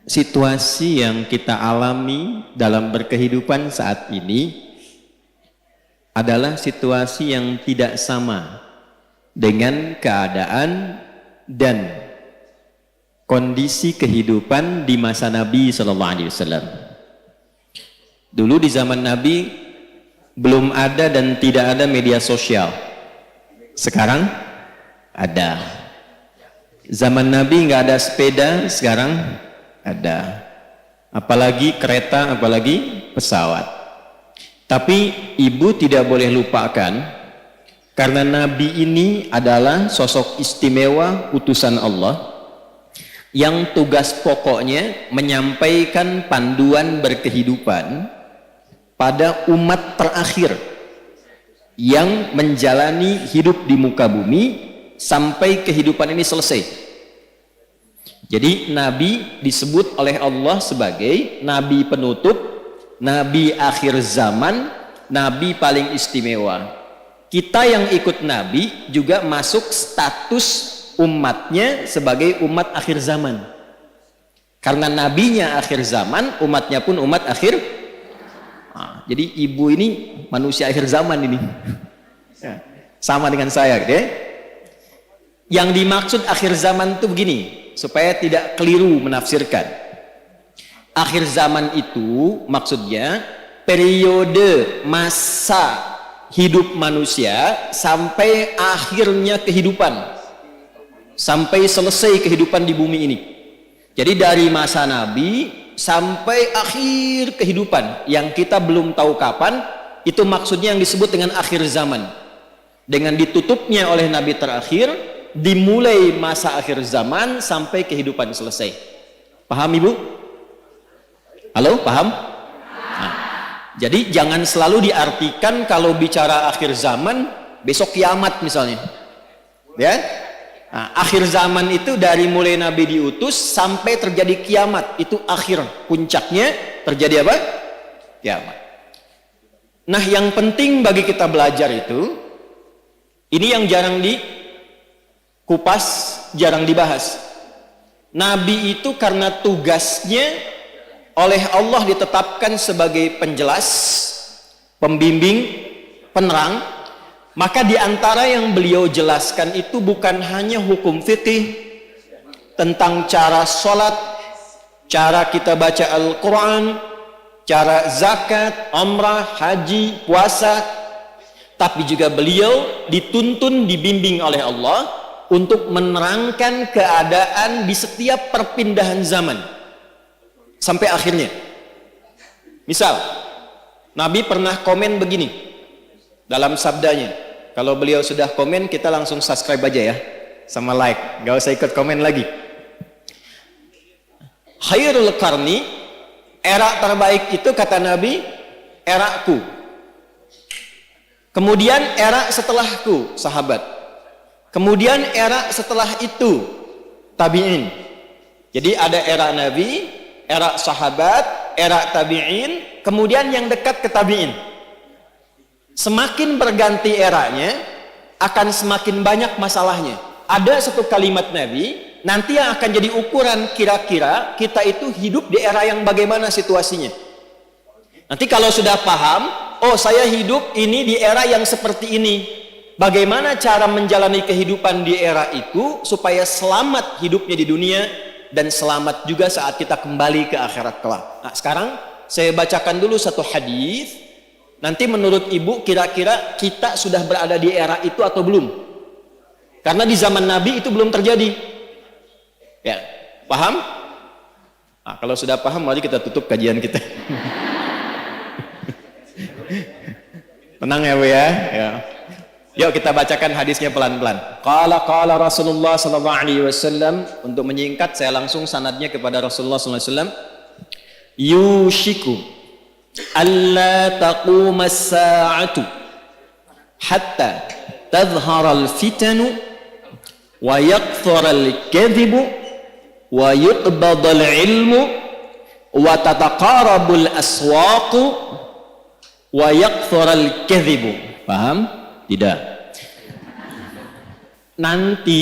Situasi yang kita alami dalam berkehidupan saat ini adalah situasi yang tidak sama dengan keadaan dan kondisi kehidupan di masa Nabi Sallallahu Alaihi Wasallam. Dulu di zaman Nabi belum ada dan tidak ada media sosial. Sekarang ada. Zaman Nabi nggak ada sepeda, sekarang ada. Apalagi kereta, apalagi pesawat. Tapi ibu tidak boleh lupakan, karena Nabi ini adalah sosok istimewa utusan Allah yang tugas pokoknya menyampaikan panduan berkehidupan pada umat terakhir yang menjalani hidup di muka bumi sampai kehidupan ini selesai. Jadi Nabi disebut oleh Allah sebagai Nabi penutup, Nabi akhir zaman, Nabi paling istimewa. Kita yang ikut Nabi juga masuk status umatnya sebagai umat akhir zaman. Karena Nabinya akhir zaman, umatnya pun umat akhir. Nah, jadi ibu ini manusia akhir zaman ini. Ya, sama dengan saya, gitu ya. Yang dimaksud akhir zaman itu begini, supaya tidak keliru menafsirkan. Akhir zaman itu maksudnya periode masa hidup manusia sampai akhirnya kehidupan, sampai selesai kehidupan di bumi ini. Jadi dari masa Nabi sampai akhir kehidupan yang kita belum tahu kapan, itu maksudnya yang disebut dengan akhir zaman. Dengan ditutupnya oleh Nabi terakhir, dimulai masa akhir zaman sampai kehidupan selesai. Paham Ibu? Halo, paham? Nah, jadi jangan selalu diartikan kalau bicara akhir zaman besok kiamat misalnya. Ya? Nah, akhir zaman itu dari mulai Nabi diutus sampai terjadi kiamat, itu akhir, puncaknya terjadi apa? Kiamat. Nah, yang penting bagi kita belajar itu, ini yang jarang dikupas, jarang dibahas. Nabi itu karena tugasnya oleh Allah ditetapkan sebagai penjelas, pembimbing, penerang, maka di antara yang beliau jelaskan itu bukan hanya hukum fikih tentang cara sholat, cara kita baca Al-Quran, cara zakat, umrah, haji, puasa, tapi juga beliau dituntun, dibimbing oleh Allah untuk menerangkan keadaan di setiap perpindahan zaman sampai akhirnya. Misal, Nabi pernah komen begini dalam sabdanya. Kalau beliau sudah komen, kita langsung subscribe aja ya, sama like, gak usah ikut komen lagi. Khairul qarni, era terbaik itu kata Nabi, eraku. Kemudian era setelahku, sahabat. Kemudian era setelah itu, tabi'in. Jadi ada era Nabi, era sahabat, era tabi'in, kemudian yang dekat ke tabi'in. Semakin berganti eranya, akan semakin banyak masalahnya. Ada satu kalimat Nabi, nanti yang akan jadi ukuran kira-kira kita itu hidup di era yang bagaimana situasinya. Nanti kalau sudah paham, oh saya hidup ini di era yang seperti ini, bagaimana cara menjalani kehidupan di era itu supaya selamat hidupnya di dunia dan selamat juga saat kita kembali ke akhirat kelak. Nah, sekarang saya bacakan dulu satu hadis. Nanti menurut ibu kira-kira kita sudah berada di era itu atau belum? Karena di zaman Nabi itu belum terjadi. Ya, paham? Nah, kalau sudah paham, mari kita tutup kajian kita. Tenang ya Bu ya. Ya. Yuk kita bacakan hadisnya pelan-pelan. Qala Rasulullah sallallahu alaihi wasallam. Untuk menyingkat saya langsung sanadnya kepada Rasulullah sallallahu alaihi wasallam. Yushiku alla taquma as-sa'atu hatta tadhhara al-fitanu wa yakthura al-kadhibu wa yuqbada al-ilmu wa tataqarabu al-aswaqu wa yakthura al-kadhibu. Paham? Tidak. Nanti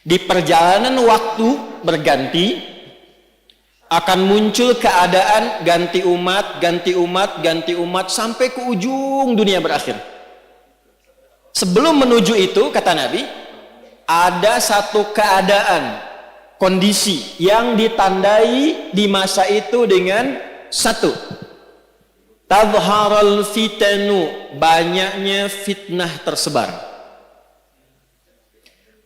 di perjalanan waktu berganti, akan muncul keadaan ganti umat, ganti umat, ganti umat sampai ke ujung dunia berakhir. Sebelum menuju itu, kata Nabi, ada satu keadaan, kondisi yang ditandai di masa itu dengan satu, tadharal fitanu, banyaknya fitnah tersebar,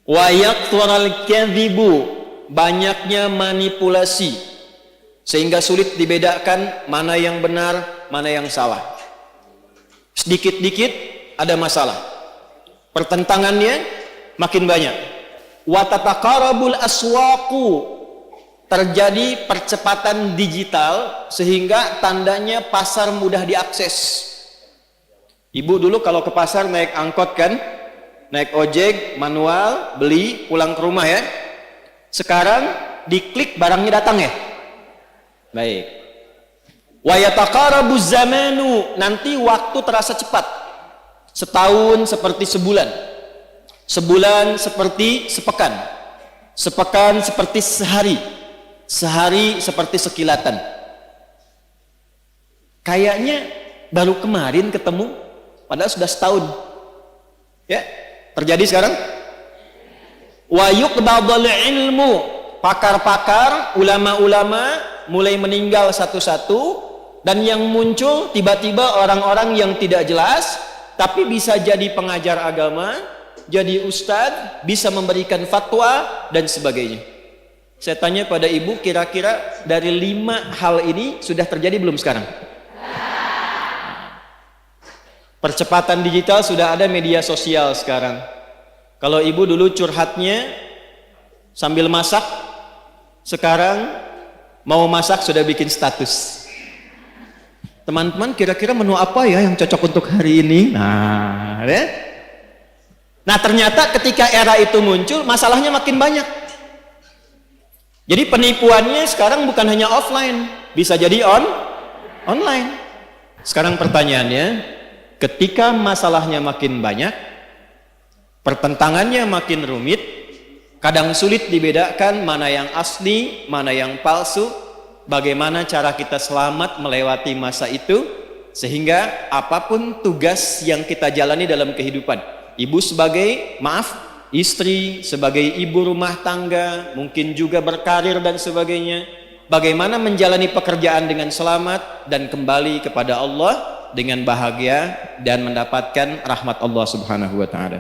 wa yaqtaral kadhibu, banyaknya manipulasi, sehingga sulit dibedakan mana yang benar, mana yang salah. Sedikit-dikit ada masalah, pertentangannya makin banyak. Wa tataqarabul aswaqu, terjadi percepatan digital sehingga tandanya pasar mudah diakses. Ibu dulu kalau ke pasar naik angkot kan, naik ojek manual, beli pulang ke rumah ya. Sekarang diklik barangnya datang ya. Baik. Wa yataqarabuz zamanu, nanti waktu terasa cepat. Setahun seperti sebulan, sebulan seperti sepekan, sepekan seperti sehari, sehari seperti sekilatan. Kayaknya baru kemarin ketemu, padahal sudah setahun. Ya, terjadi sekarang. Wa yuqbadul ilmu, pakar-pakar, ulama-ulama mulai meninggal satu-satu, dan yang muncul tiba-tiba orang-orang yang tidak jelas, tapi bisa jadi pengajar agama, jadi ustadz, bisa memberikan fatwa dan sebagainya. Saya tanya pada ibu, kira-kira dari 5 hal ini sudah terjadi belum sekarang? Percepatan digital, sudah ada media sosial sekarang. Kalau ibu dulu curhatnya sambil masak, sekarang mau masak sudah bikin status. Teman-teman, kira-kira menu apa ya yang cocok untuk hari ini? Nah, ya? Nah, ternyata ketika era itu muncul, masalahnya makin banyak. Jadi penipuannya sekarang bukan hanya offline, bisa jadi online. Sekarang pertanyaannya, ketika masalahnya makin banyak, pertentangannya makin rumit, kadang sulit dibedakan mana yang asli, mana yang palsu, bagaimana cara kita selamat melewati masa itu, sehingga apapun tugas yang kita jalani dalam kehidupan, ibu sebagai, istri, sebagai ibu rumah tangga, mungkin juga berkarir dan sebagainya, bagaimana menjalani pekerjaan dengan selamat dan kembali kepada Allah dengan bahagia dan mendapatkan rahmat Allah Subhanahu wa ta'ala.